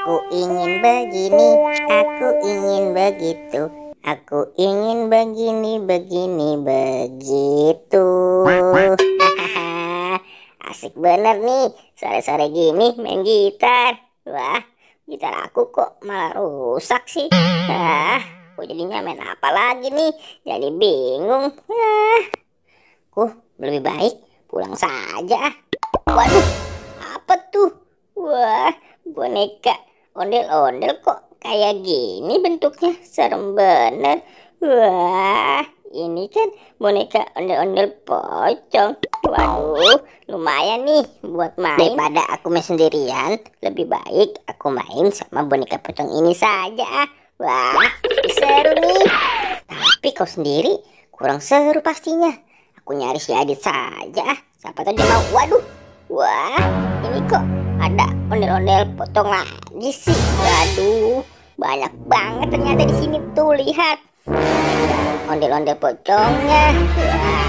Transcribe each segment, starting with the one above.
Aku ingin begini, aku ingin begitu, aku ingin begini, begitu. Asik bener nih, sore-sore gini main gitar. Wah, gitar aku kok malah rusak sih. Aku jadinya main apa lagi nih? Jadi bingung. Lebih baik pulang saja. Waduh, apa tuh? Wah, boneka ondel-ondel kok kayak gini bentuknya, serem bener. Wah, ini kan boneka ondel-ondel pocong. Waduh, lumayan nih buat main. Daripada aku main sendirian, lebih baik aku main sama boneka pocong ini saja. Wah, seru nih. Tapi kau sendiri kurang seru pastinya. Aku nyari si Adit saja. Siapa tahu dia mau. Waduh, wah, ini kok ada ondel-ondel potong lagi sih. Waduh, banyak banget ternyata di sini tuh, lihat. Ondel-ondel pocongnya. Wah,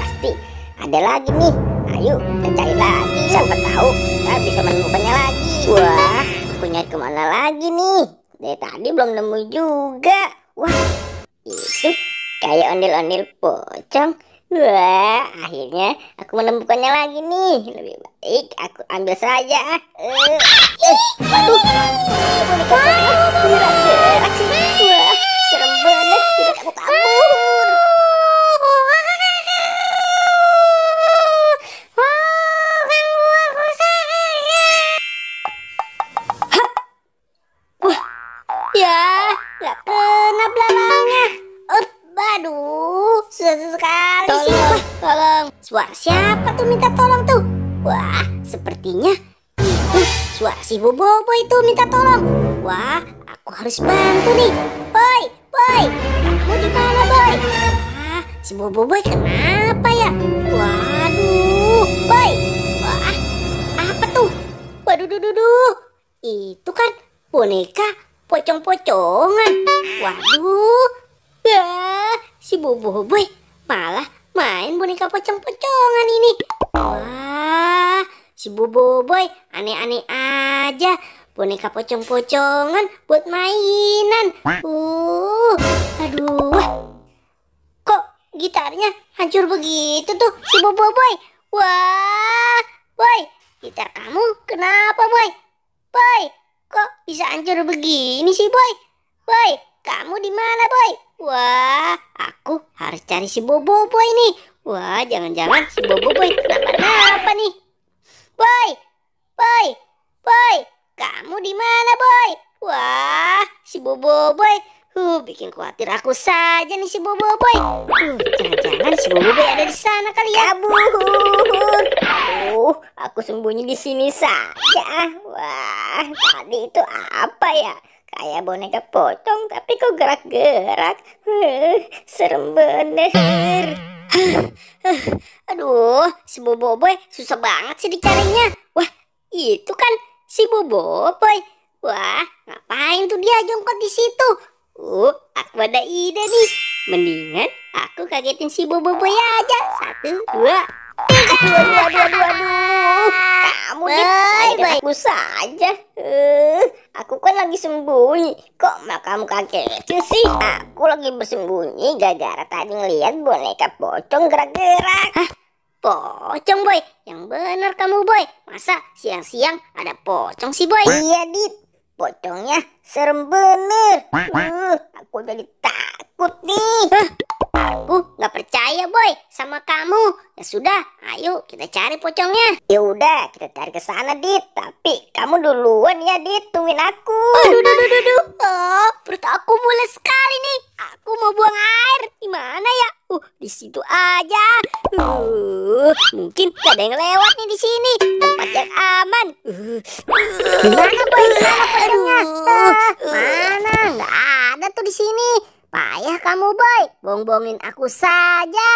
pasti ada lagi nih. Ayo kita cari lagi. Siapa tahu kita bisa menemukannya lagi. Wah, aku nyari kemana lagi nih? Dari tadi belum nemu juga. Wah, itu kayak ondel-ondel pocong. Wah, akhirnya aku menemukannya lagi nih. Lebih baik aku ambil saja. Waduh, boneka pocongnya gerak sih. Wah, serem banget. Kita kabur. Wah, ya, nggak kena belalangnya. Aduh, susah sekali sih. Tolong. Suara siapa tuh minta tolong tuh? Wah, sepertinya itu suara si Bobo itu minta tolong. Wah, aku harus bantu nih. Boy, kamu di mana, Boy? Wah, si Bobo kenapa ya? Waduh, Boy. Wah, apa tuh? Waduh, itu kan boneka pocong-pocongan. Waduh. Wah, si Bobo malah main boneka pocong-pocongan ini. Wah, si Bobo aneh-aneh aja. Boneka pocong-pocongan buat mainan. Aduh. Kok gitarnya hancur begitu tuh si Bobo? Wah, Boy, gitar kamu kenapa, Boy? Kok bisa hancur begini sih, Boy? Kamu di mana, Boy? Wah, aku harus cari si Bobo ini. Wah, jangan-jangan si Bobo kenapa-napa nih. Boy, kamu di mana, Boy? Wah, si Bobo bikin khawatir aku saja nih si Bobo jangan-jangan si Bobo ada di sana kali ya. Kabur. Aduh, aku sembunyi di sini saja. Wah, tadi itu apa ya? Kayak boneka pocong tapi kok gerak-gerak. Serem bener. Aduh, si Bobo susah banget sih dicarinya. Wah, itu kan si Bobo. Wah, ngapain tuh dia jongkok di situ? Aku ada ide nih. Mendingan aku kagetin si Bobo aja. 1, 2. Aduh. Kamu baik aku saja. Aku kan lagi sembunyi. Kok malah kamu kagetin sih? Aku lagi bersembunyi gara-gara tadi ngeliat boneka pocong gerak-gerak. Hah? Pocong, Boy? Yang bener kamu, Boy. Masa siang-siang ada pocong sih, Boy? Iya, Dit. Pocongnya serem bener. Aku jadi takut nih. Aku nggak percaya, Boy, sama kamu. Ya sudah, ayo kita cari pocongnya. Ya udah, kita cari ke sana, Dit. Tapi kamu duluan ya, Dit. Tungguin aku. Aduh. Perut aku mules sekali nih. Aku mau buang air. Di mana ya? Di situ aja. Mungkin gak ada yang lewat nih di sini. Tempat yang aman. Gimana, Boy? Mana pocongnya? Mana? Nggak ada tuh di sini. Payah kamu, Boy. Bohong-bohongin aku saja.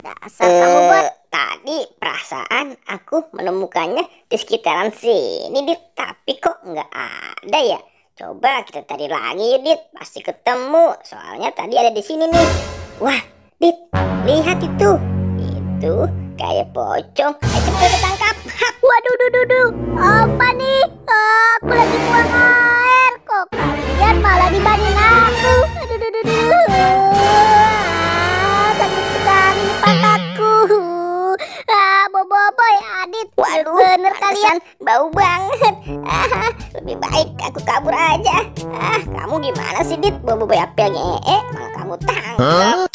Dasar kamu, Boy. Tadi perasaan aku menemukannya di sekitaran sini, Dit. Tapi kok nggak ada ya? Coba kita cari lagi, Dit. Pasti ketemu. Soalnya tadi ada di sini nih. Wah, Dit. Lihat itu. Itu kayak pocong. Ayo cepet ketangkap. Waduh. Apa nih? Aku lagi bau banget. Lebih baik aku kabur aja. Kamu gimana sih, Dit? Bawa api yang malah kamu tangkap.